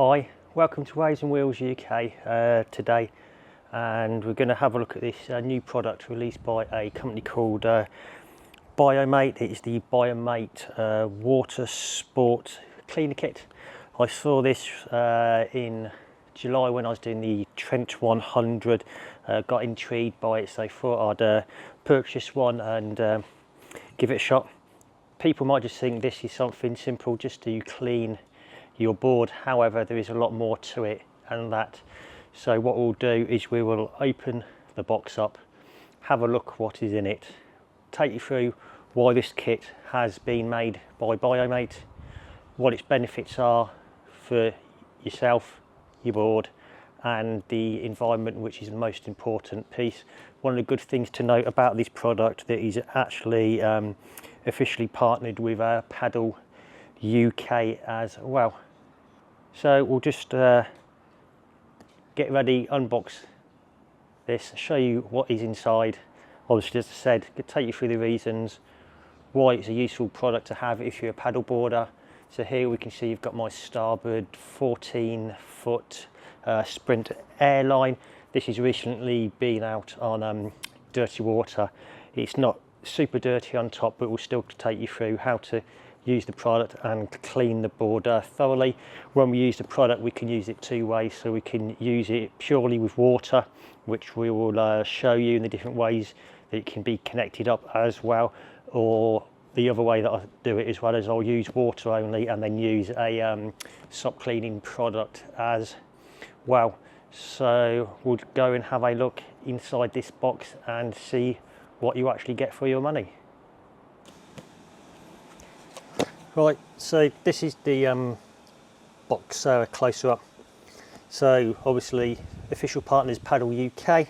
Hi, welcome to Waves and Wheels UK today, and we're going to have a look at this new product released by a company called Biomate. It's the Biomate water sport cleaner kit. I saw this in July when I was doing the Trent 100, got intrigued by it, so I thought I'd purchase one and give it a shot. People might just think this is something simple just to clean your board. However, there is a lot more to it than that. So what we'll do is we will open the box up, have a look what is in it, take you through why this kit has been made by Biomate, what its benefits are for yourself, your board, and the environment, which is the most important piece. One of the good things to note about this product that is actually officially partnered with Paddle UK as well. So we'll just get ready, unbox this, show you what is inside. Obviously, as I said, take you through the reasons why it's a useful product to have if you're a paddle boarder. So here we can see you've got my starboard 14-foot Sprint Airline. This has recently been out on dirty water. It's not super dirty on top, but we'll still take you through how to use the product and clean the board thoroughly. When we use the product, we can use it two ways. So we can use it purely with water, which we will show you in the different ways that it can be connected up as well, or the other way that I do it as well is I'll use water only and then use a soap cleaning product as well. So we'll go and have a look inside this box and see what you actually get for your money. Right, so this is the box closer up. So obviously official partners Paddle UK,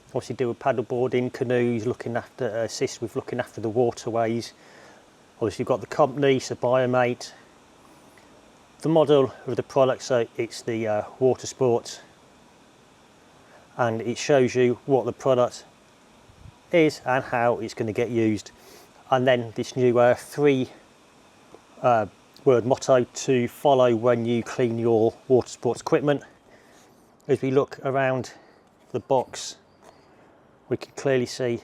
obviously deal with paddleboarding, canoes, assist with looking after the waterways. Obviously you've got the company, so Biomate. The model of the product, so it's the water sports, and it shows you what the product is and how it's going to get used. And then this new word motto to follow when you clean your water sports equipment. As we look around the box, we can clearly see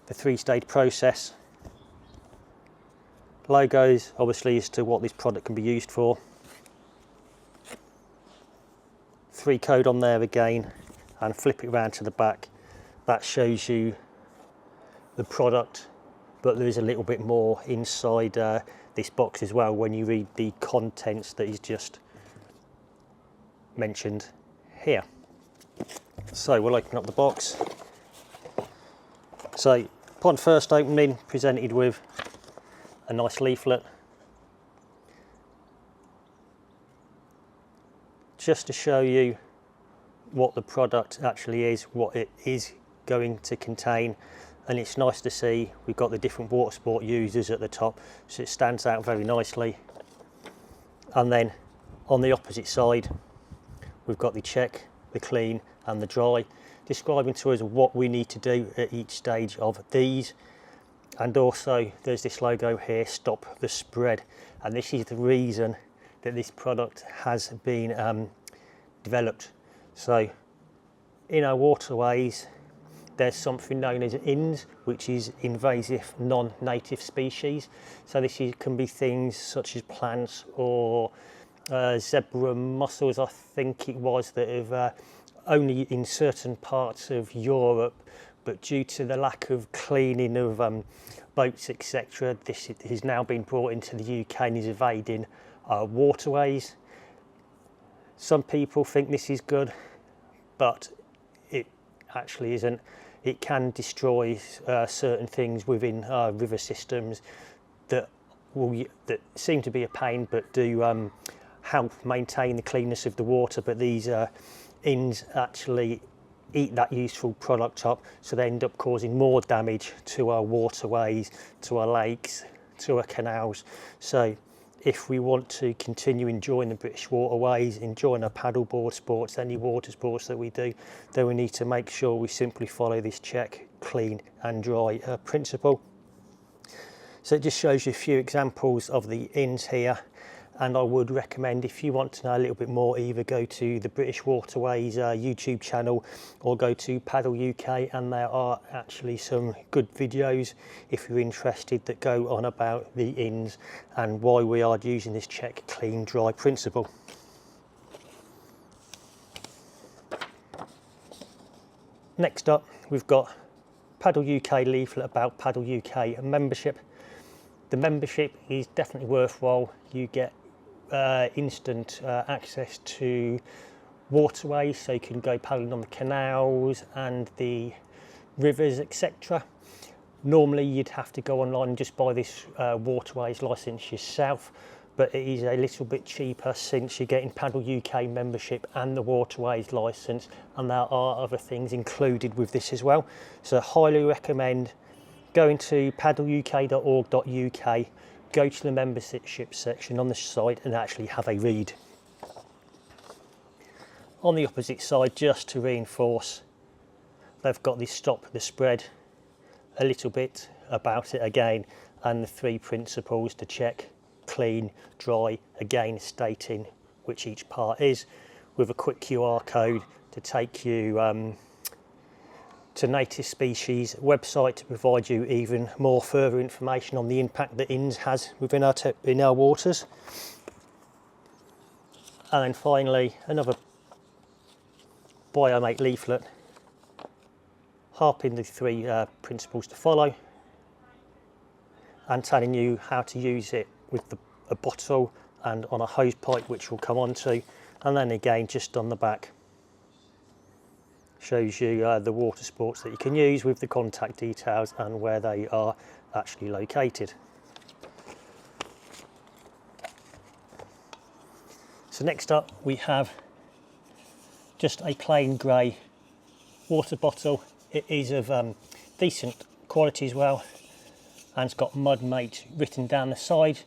the three-stage process. Logos obviously as to what this product can be used for. 3 code on there again, and flip it around to the back. That shows you the product, but there is a little bit more inside this box as well when you read the contents that is just mentioned here. So we'll open up the box. So upon first opening, presented with a nice leaflet just to show you what the product actually is, what it is going to contain. And it's nice to see we've got the different water sport users at the top, so it stands out very nicely. And then on the opposite side we've got the check, the clean and the dry, describing to us what we need to do at each stage of these. And also there's this logo here, stop the spread, and this is the reason that this product has been developed. So in our waterways there's something known as INS, which is invasive non-native species. So this can be things such as plants or zebra mussels, I think it was, that have only in certain parts of Europe, but due to the lack of cleaning of boats, etc., this has now been brought into the UK and is evading our waterways. Some people think this is good, but it actually isn't. It can destroy certain things within our river systems that seem to be a pain, but do help maintain the cleanness of the water. But these INS actually eat that useful product up, so they end up causing more damage to our waterways, to our lakes, to our canals. So if we want to continue enjoying the British waterways, enjoying our paddleboard sports, any water sports that we do, then we need to make sure we simply follow this check, clean and dry principle. So it just shows you a few examples of the INS here, and I would recommend, if you want to know a little bit more, either go to the British Waterways YouTube channel or go to Paddle UK, and there are actually some good videos if you're interested that go on about the ins and why we are using this check, clean, dry principle. Next up, we've got Paddle UK leaflet about Paddle UK membership. The membership is definitely worthwhile. You get instant access to waterways, so you can go paddling on the canals and the rivers, etc. Normally you'd have to go online and just buy this waterways license yourself, but it is a little bit cheaper since you're getting Paddle UK membership and the waterways license, and there are other things included with this as well. So I highly recommend going to paddleuk.org.uk, go to the membership section on the site and actually have a read. On the opposite side, just to reinforce, they've got this stop the spread, a little bit about it again, and the 3 principles to check, clean, dry, again stating which each part is, with a quick QR code to take you to Native Species website to provide you even more further information on the impact that INS has within our waters. And then finally, another Biomate leaflet harping the 3 principles to follow and telling you how to use it with a bottle and on a hose pipe, which we'll come on to. And then again, just on the back, shows you the water sports that you can use with the contact details and where they are actually located. So next up we have just a plain grey water bottle. It is of decent quality as well, and it's got Mudmate written down the side,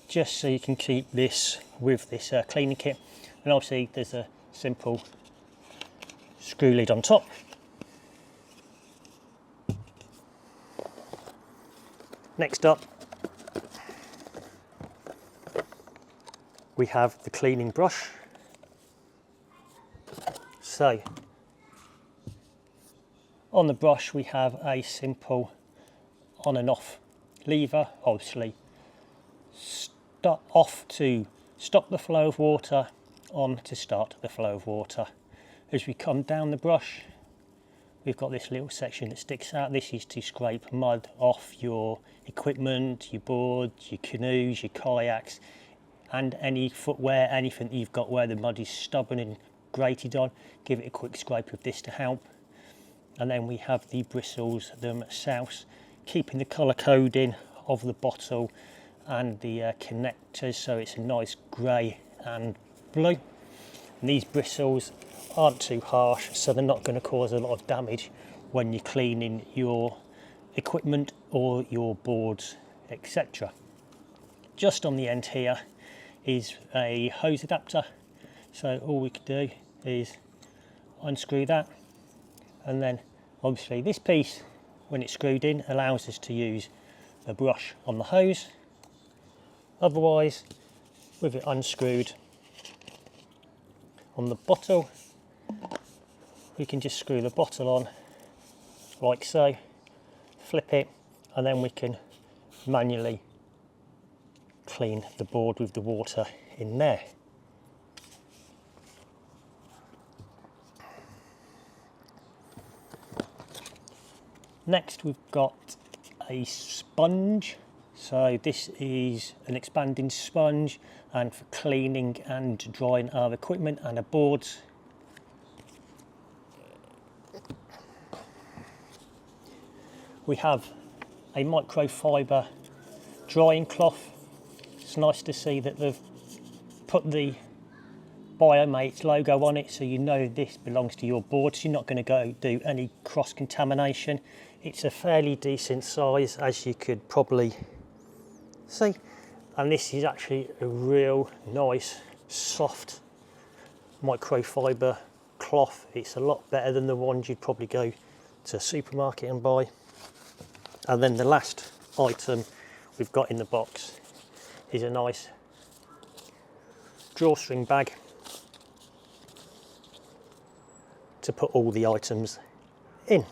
just so you can keep this with this cleaning kit. And obviously there's a simple screw lid on top. Next up we have the cleaning brush. So on the brush we have a simple on and off lever, obviously off to stop the flow of water, on to start the flow of water. As we come down the brush, we've got this little section that sticks out. This is to scrape mud off your equipment, your boards, your canoes, your kayaks, and any footwear, anything that you've got where the mud is stubborn and grated on. Give it a quick scrape of this to help. And then we have the bristles themselves, keeping the colour coding of the bottle and the connectors, so it's a nice grey and blue. And these bristles aren't too harsh, so they're not going to cause a lot of damage when you're cleaning your equipment or your boards, etc. Just on the end here is a hose adapter, so all we can do is unscrew that, and then obviously this piece, when it's screwed in, allows us to use the brush on the hose. Otherwise, with it unscrewed on the bottle, we can just screw the bottle on like so, flip it, and then we can manually clean the board with the water in there. Next we've got a sponge. So this is an expanding sponge, and for cleaning and drying our equipment and our boards. We have a microfiber drying cloth. It's nice to see that they've put the Biomate logo on it, so you know this belongs to your board, so you're not going to go do any cross-contamination. It's a fairly decent size, as you could probably see, and this is actually a real nice soft microfiber cloth. It's a lot better than the ones you'd probably go to a supermarket and buy. And then the last item we've got in the box is a nice drawstring bag to put all the items in.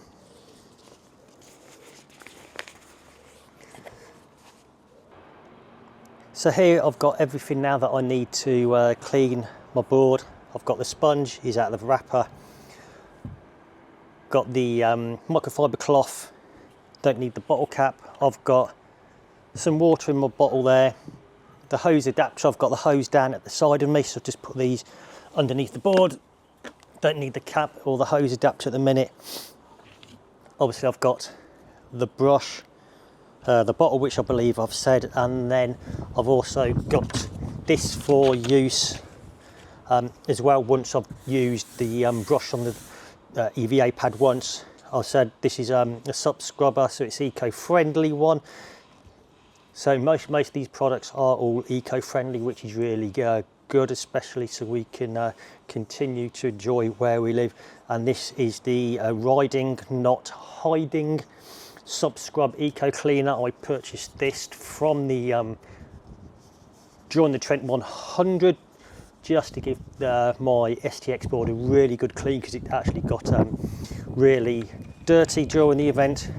So here I've got everything now that I need to clean my board. I've got the sponge, is out of the wrapper. Got the microfiber cloth, don't need the bottle cap. I've got some water in my bottle there. The hose adapter, I've got the hose down at the side of me, so just put these underneath the board. Don't need the cap or the hose adapter at the minute. Obviously I've got the brush, the bottle, which I believe I've said, and then I've also got this for use as well. Once I've used the brush on the EVA pad once, I said this is a sub scrubber, so it's eco-friendly one. So most of these products are all eco-friendly, which is really good, especially so we can continue to enjoy where we live. And this is the riding, not hiding sub scrub eco cleaner. I purchased this from the during the Trent 100, just to give my STX board a really good clean, because it actually got really dirty during the event.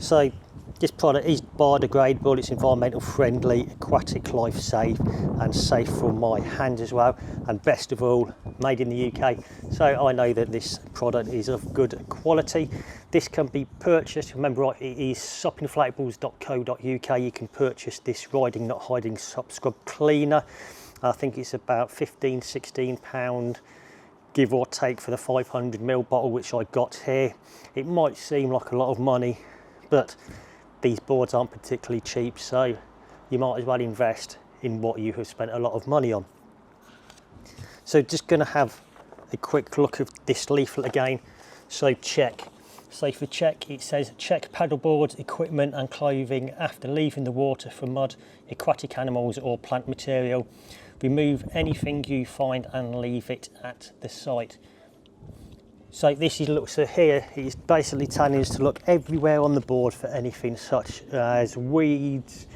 So this product is biodegradable, it's environmental friendly, aquatic life safe, and safe for my hands as well, and best of all, made in the UK. So I know that this product is of good quality. This can be purchased, remember right, it is shopinflatables.co.uk. You can purchase this riding not hiding sub scrub cleaner. I think it's about £15–16 give or take for the 500ml bottle which I got here. It might seem like a lot of money, but these boards aren't particularly cheap, so you might as well invest in what you have spent a lot of money on. So just going to have a quick look at this leaflet again. So check. So for check, it says check paddleboards, equipment and clothing after leaving the water for mud, aquatic animals or plant material. Remove anything you find and leave it at the site. So this is, look, so here it's basically telling us to look everywhere on the board for anything such as weeds,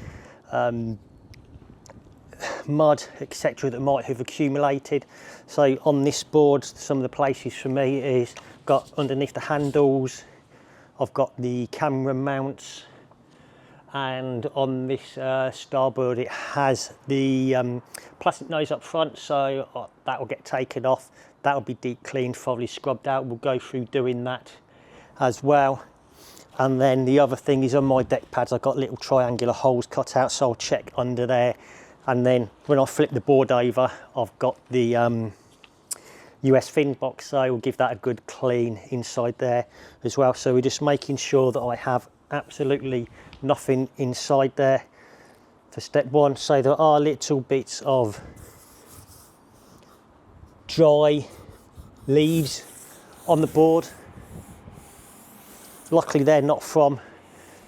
mud, etc. that might have accumulated. So on this board, some of the places for me is got underneath the handles, I've got the camera mounts, and on this starboard it has the plastic nose up front, so that will get taken off. That will be deep cleaned, thoroughly scrubbed out. We'll go through doing that as well. And then the other thing is on my deck pads, I've got little triangular holes cut out, so I'll check under there. And then when I flip the board over, I've got the US fin box, so we'll give that a good clean inside there as well. So we're just making sure that I have absolutely nothing inside there for step one. So there are little bits of dry leaves on the board. Luckily they're not from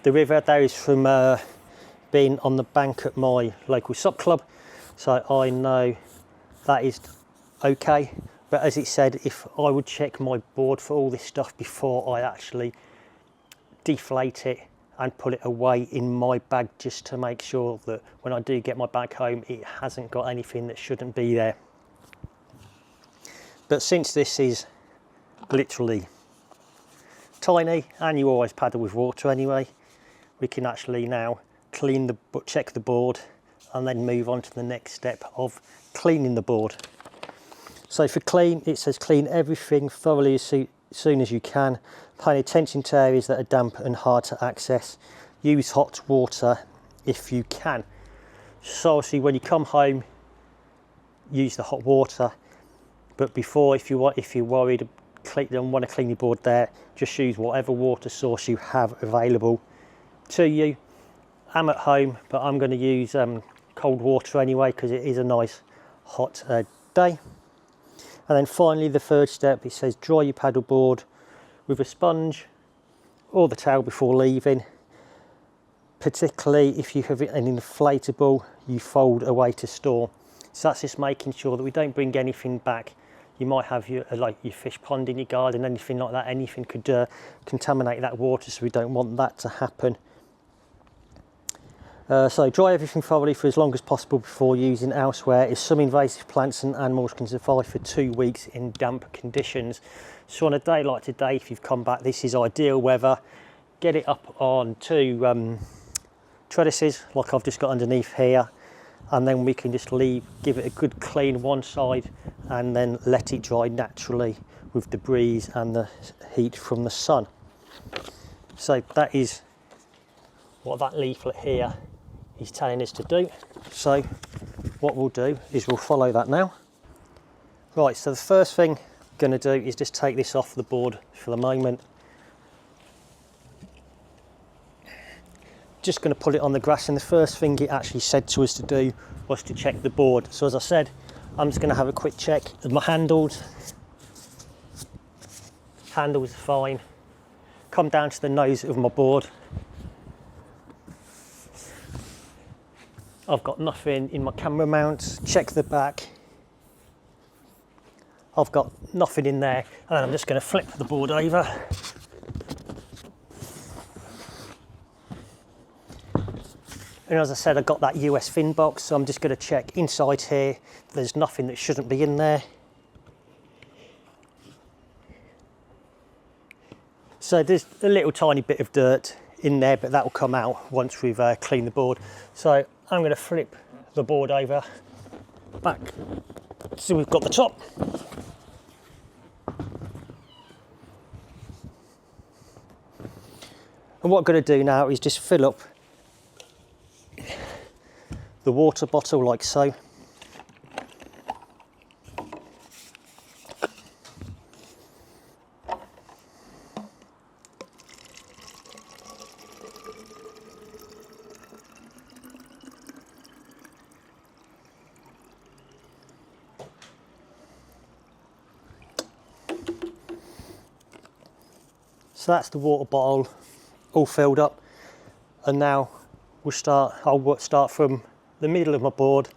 the river, that is from being on the bank at my local sup club, so I know that is okay. But as it said, if I would check my board for all this stuff before I actually deflate it and put it away in my bag, just to make sure that when I do get my bag home it hasn't got anything that shouldn't be there. But since this is literally tiny and you always paddle with water anyway, we can actually now check the board and then move on to the next step of cleaning the board. So for clean, it says clean everything thoroughly as soon as you can. Pay attention to areas that are damp and hard to access. Use hot water if you can. So obviously when you come home, use the hot water. But before, if you're worried, don't want to clean your board there, just use whatever water source you have available to you. I'm at home, but I'm going to use cold water anyway, because it is a nice hot day. And then finally, the third step, it says dry your paddleboard with a sponge or the towel before leaving. Particularly if you have an inflatable, you fold away to store. So that's just making sure that we don't bring anything back. You might have your fish pond in your garden, anything like that. Anything could contaminate that water, so we don't want that to happen. So dry everything thoroughly for as long as possible before using elsewhere, as some invasive plants and animals can survive for 2 weeks in damp conditions. So on a day like today, if you've come back, this is ideal weather. Get it up on 2 trellises like I've just got underneath here, and then we can just give it a good clean one side and then let it dry naturally with the breeze and the heat from the sun. So that is what that leaflet here is telling us to do. So what we'll do is we'll follow that now. Right, so the first thing I'm going to do is just take this off the board for the moment. Just going to put it on the grass, and the first thing it actually said to us to do was to check the board. So as I said, I'm just going to have a quick check of my handles. Handles are fine. Come down to the nose of my board. I've got nothing in my camera mounts. Check the back. I've got nothing in there, and I'm just going to flip the board over. And as I said, I've got that US fin box, so I'm just going to check inside here. There's nothing that shouldn't be in there. So there's a little tiny bit of dirt in there, but that will come out once we've cleaned the board. So I'm going to flip the board over back so we've got the top. And what I'm going to do now is just fill up the water bottle like so. So that's the water bottle all filled up, and now I'll start from the middle of my board,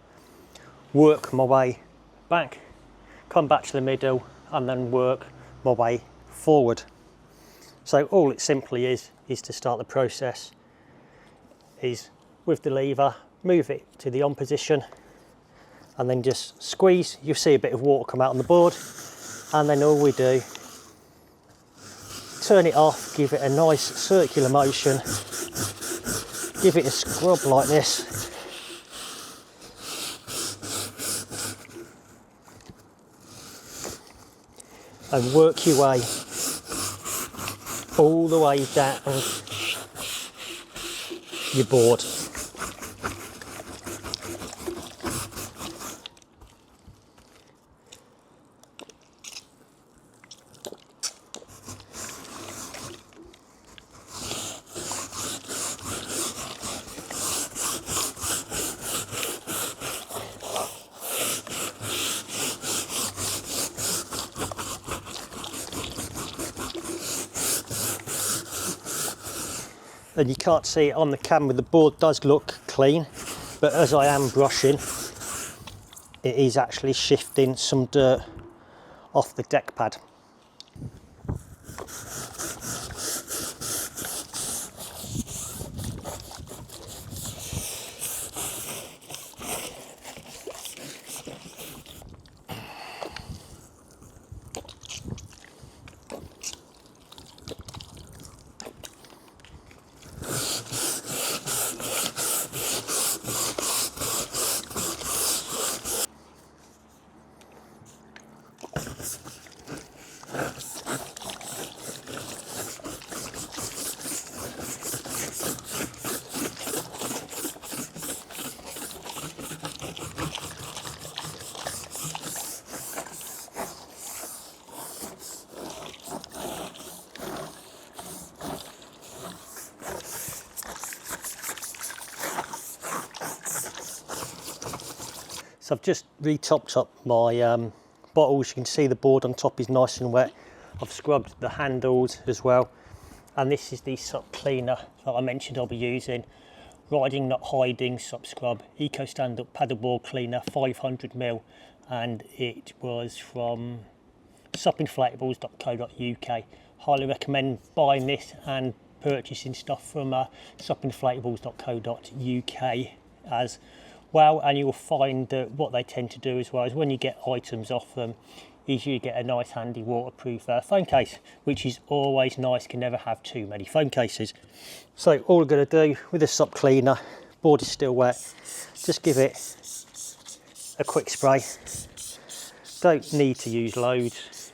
work my way back, come back to the middle, and then work my way forward. So all it simply is to start the process is with the lever, move it to the on position, and then just squeeze. You'll see a bit of water come out on the board, and then all we do, turn it off, give it a nice circular motion, give it a scrub like this, and work your way all the way down your board. And you can't see it on the camera, the board does look clean, but as I am brushing, it is actually shifting some dirt off the deck pad. So I've just re-topped up my bottles. You can see the board on top is nice and wet. I've scrubbed the handles as well. And this is the SUP cleaner that I mentioned I'll be using. Riding Not Hiding SUP Scrub Eco Stand-Up Paddleboard Cleaner 500ml, and it was from supinflatables.co.uk. Highly recommend buying this and purchasing stuff from shoppinginflatables.co.uk as well, and you will find that what they tend to do as well is when you get items off them is you get a nice handy waterproof phone case, which is always nice. Can never have too many phone cases. So all we're going to do with the SUP cleaner, board is still wet, just give it a quick spray. Don't need to use loads.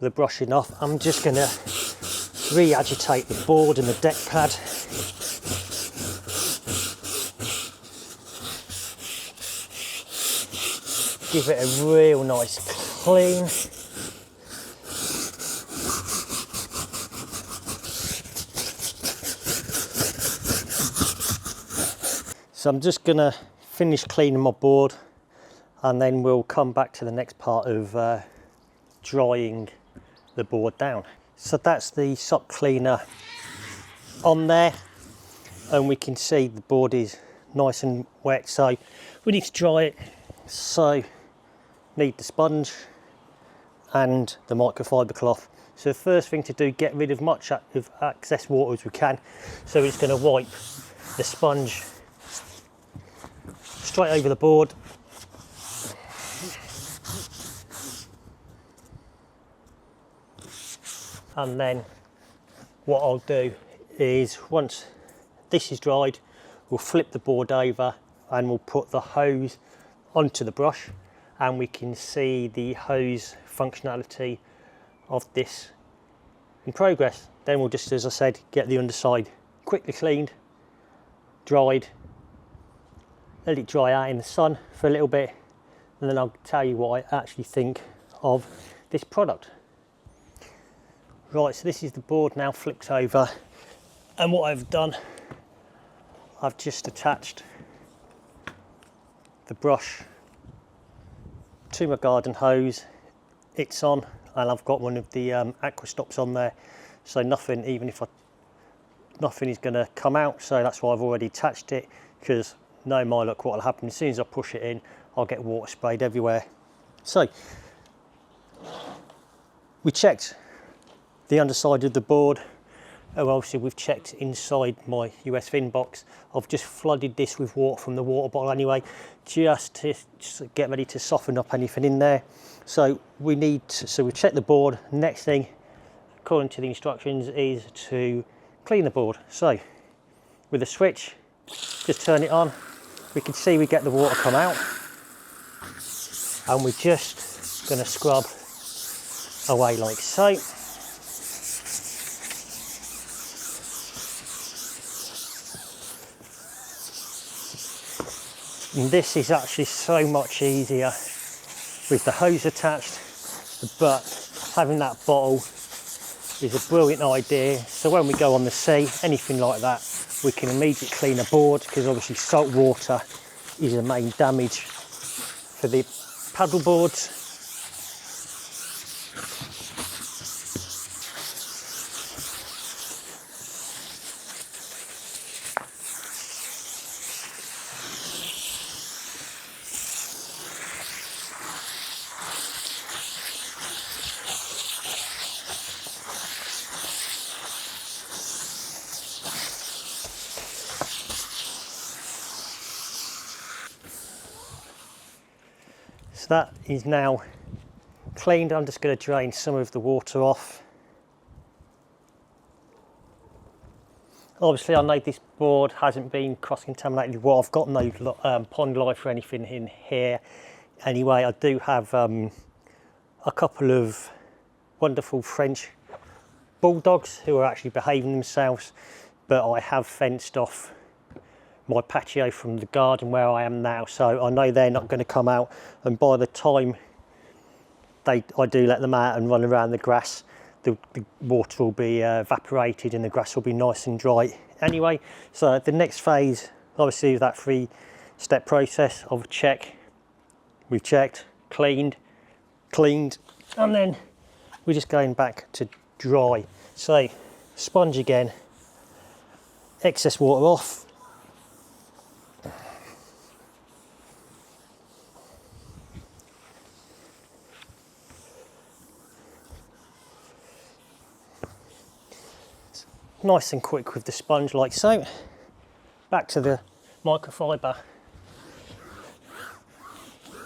The brushing off, I'm just going to re-agitate the board and the deck pad. Give it a real nice clean. So I'm just going to finish cleaning my board, and then we'll come back to the next part of drying the board down. So that's the SUP cleaner on there, and we can see the board is nice and wet, so we need to dry it. So need the sponge and the microfiber cloth. So the first thing to do, get rid of much of excess water as we can. So we're just going to wipe the sponge straight over the board. And then what I'll do is, once this is dried, we'll flip the board over and we'll put the hose onto the brush, and we can see the hose functionality of this in progress. Then we'll just, as I said, get the underside quickly cleaned, dried, let it dry out in the sun for a little bit, and then I'll tell you what I actually think of this product. Right, so this is the board now flipped over, and what I've done, I've just attached the brush to my garden hose. It's on, and I've got one of the aqua stops on there, so nothing, even if nothing is going to come out. So that's why I've already attached it, because no my luck, what will happen as soon as I push it in, I'll get water sprayed everywhere. So we checked the underside of the board. Also, we've checked inside my US fin box. I've just flooded this with water from the water bottle anyway, just to get ready to soften up anything in there. So we've checked the board. Next thing, according to the instructions, is to clean the board. So with a switch, just turn it on. We can see we get the water come out, and we're just going to scrub away like so. And this is actually so much easier with the hose attached, but having that bottle is a brilliant idea. So when we go on the sea, anything like that, we can immediately clean a board, because obviously salt water is the main damage for the paddle boards. So that is now cleaned. I'm just going to drain some of the water off. Obviously I know this board hasn't been cross-contaminated with water. I've got no pond life or anything in here. Anyway, I do have a couple of wonderful French bulldogs who are actually behaving themselves, but I have fenced off my patio from the garden where I am now, so I know they're not going to come out, and by the time I do let them out and run around the grass, the water will be evaporated and the grass will be nice and dry anyway. So the next phase, obviously, is that 3-step process of we've checked, cleaned, and then we're just going back to dry. So sponge again, excess water off. nice and quick with the sponge like so. Back to the microfiber.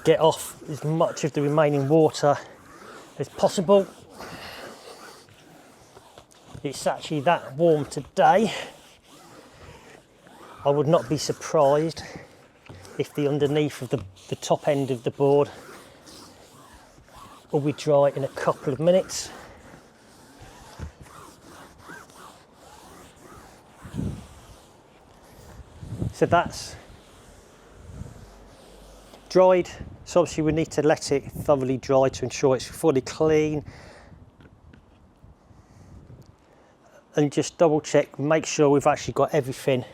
Get off as much of the remaining water as possible. It's actually that warm today. I would not be surprised if the underneath of the top end of the board will be dry in a couple of minutes. So that's dried. So obviously we need to let it thoroughly dry to ensure it's fully clean. And just double check, make sure we've actually got everything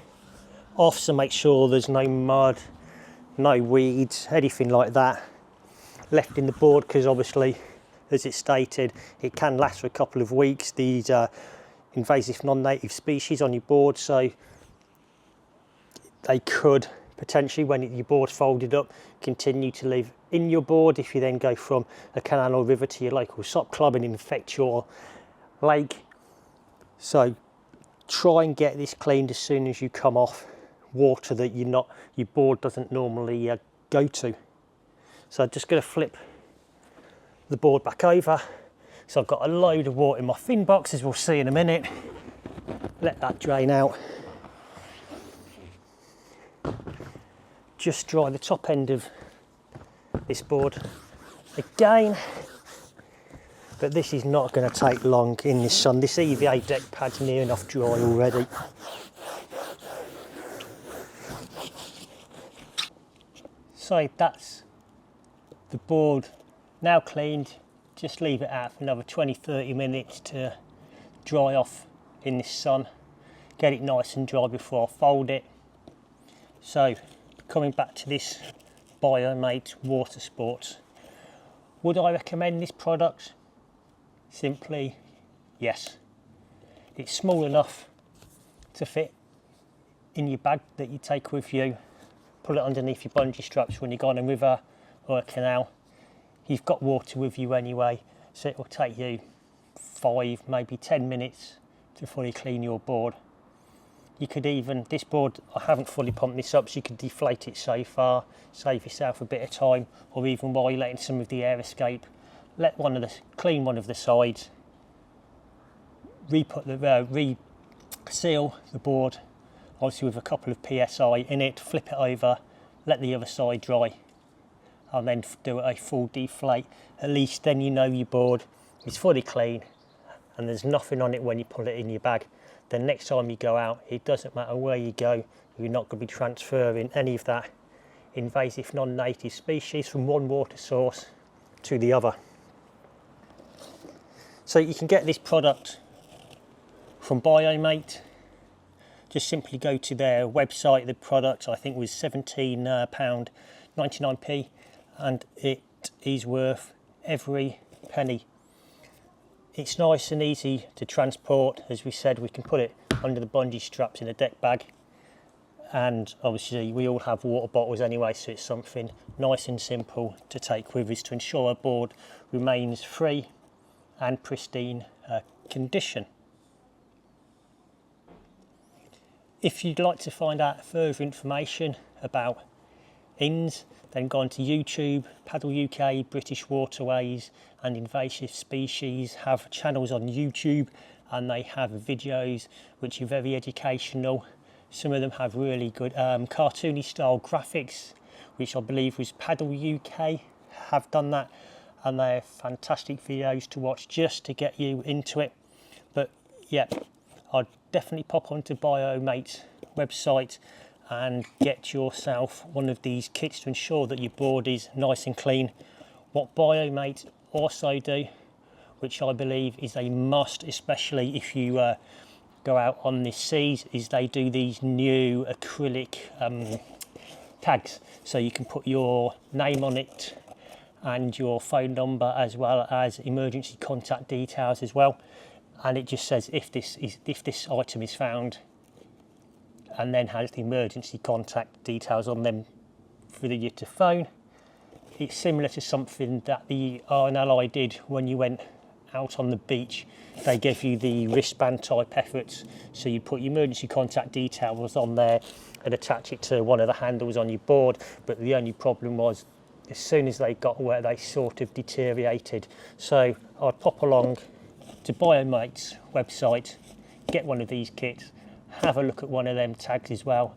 off, so make sure there's no mud, no weeds, anything like that left in the board, because obviously, as it's stated, it can last for a couple of weeks. These are invasive non-native species on your board, so they could potentially, when your board's folded up, continue to live in your board if you then go from a canal or river to your local SOP club and infect your lake. So try and get this cleaned as soon as you come off water that your board doesn't normally go to. So I'm just going to flip the board back over. So I've got a load of water in my fin box, as we'll see in a minute. Let that drain out. Just dry the top end of this board again, but this is not going to take long in the sun. This EVA deck pad's near enough dry already. So that's the board now cleaned. Just leave it out for another 20-30 minutes to dry off in the sun. Get it nice and dry before I fold it. So coming back to this BioMate Water Sports, would I recommend this product? Simply yes. It's small enough to fit in your bag that you take with you. Put it underneath your bungee straps when you go on a river or a canal. You've got water with you anyway, so it will take you 5, maybe 10 minutes to fully clean your board. You could even, this board, I haven't fully pumped this up, so you could deflate it so far, save yourself a bit of time, or even while you're letting some of the air escape, clean one of the sides, reseal the board, obviously with a couple of PSI in it, flip it over, let the other side dry, and then do a full deflate. At least then you know your board is fully clean and there's nothing on it when you put it in your bag. The next time you go out, it doesn't matter where you go, you're not going to be transferring any of that invasive non-native species from one water source to the other. So you can get this product from BioMate. Just simply go to their website. The product, I think, was £17.99p, and it is worth every penny. It's nice and easy to transport. As we said, we can put it under the bungee straps in a deck bag, and obviously we all have water bottles anyway, so it's something nice and simple to take with us to ensure our board remains free and pristine condition. If you'd like to find out further information about INS, then go onto YouTube. Paddle UK, British Waterways and Invasive Species have channels on YouTube, and they have videos which are very educational. Some of them have really good cartoony style graphics, which I believe was Paddle UK have done that, and they're fantastic videos to watch just to get you into it. But yeah, I'd definitely pop onto BioMate's website and get yourself one of these kits to ensure that your board is nice and clean. What BioMate also do, which I believe is a must, especially if you go out on the seas, is they do these new acrylic tags, so you can put your name on it and your phone number, as well as emergency contact details as well, and it just says if this item is found, and then has the emergency contact details on them for you to phone. It's similar to something that the RNLI did when you went out on the beach, they give you the wristband type efforts. So you put your emergency contact details on there and attach it to one of the handles on your board. But the only problem was, as soon as they got wet, they sort of deteriorated. So I'd pop along to Biomate's website, get one of these kits, have a look at one of them tags as well,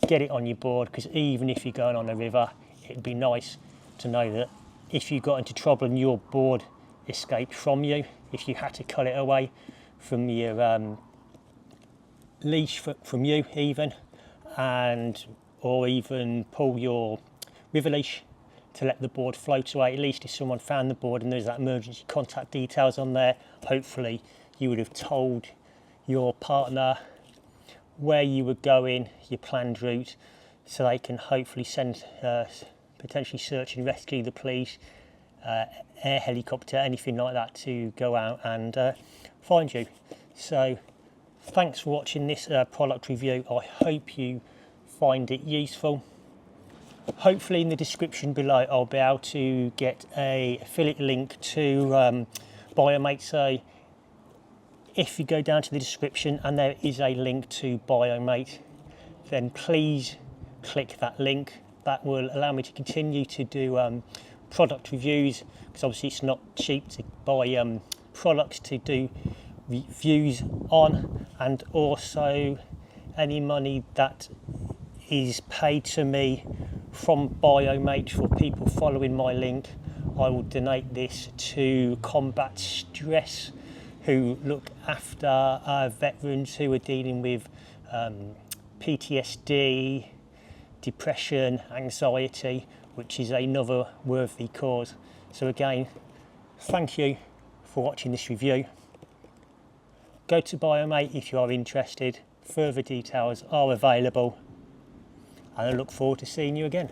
get it on your board, because even if you're going on a river, it'd be nice to know that if you got into trouble and your board escaped from you, if you had to cut it away from your leash from you even, or even pull your river leash to let the board float away, at least if someone found the board and there's that emergency contact details on there, hopefully you would have told your partner where you were going, your planned route, so they can hopefully send potentially search and rescue, the police, air helicopter, anything like that, to go out and find you. So thanks for watching this product review. I hope you find it useful. Hopefully in the description below I'll be able to get a affiliate link to Biomate. So if you go down to the description and there is a link to Biomate, then please click that link. That will allow me to continue to do product reviews, because obviously it's not cheap to buy products to do reviews on, and also any money that is paid to me from Biomate for people following my link, I will donate this to Combat Stress, who look after veterans who are dealing with PTSD, depression, anxiety, which is another worthy cause. So again, thank you for watching this review. Go to Biomate if you are interested. Further details are available, and I look forward to seeing you again.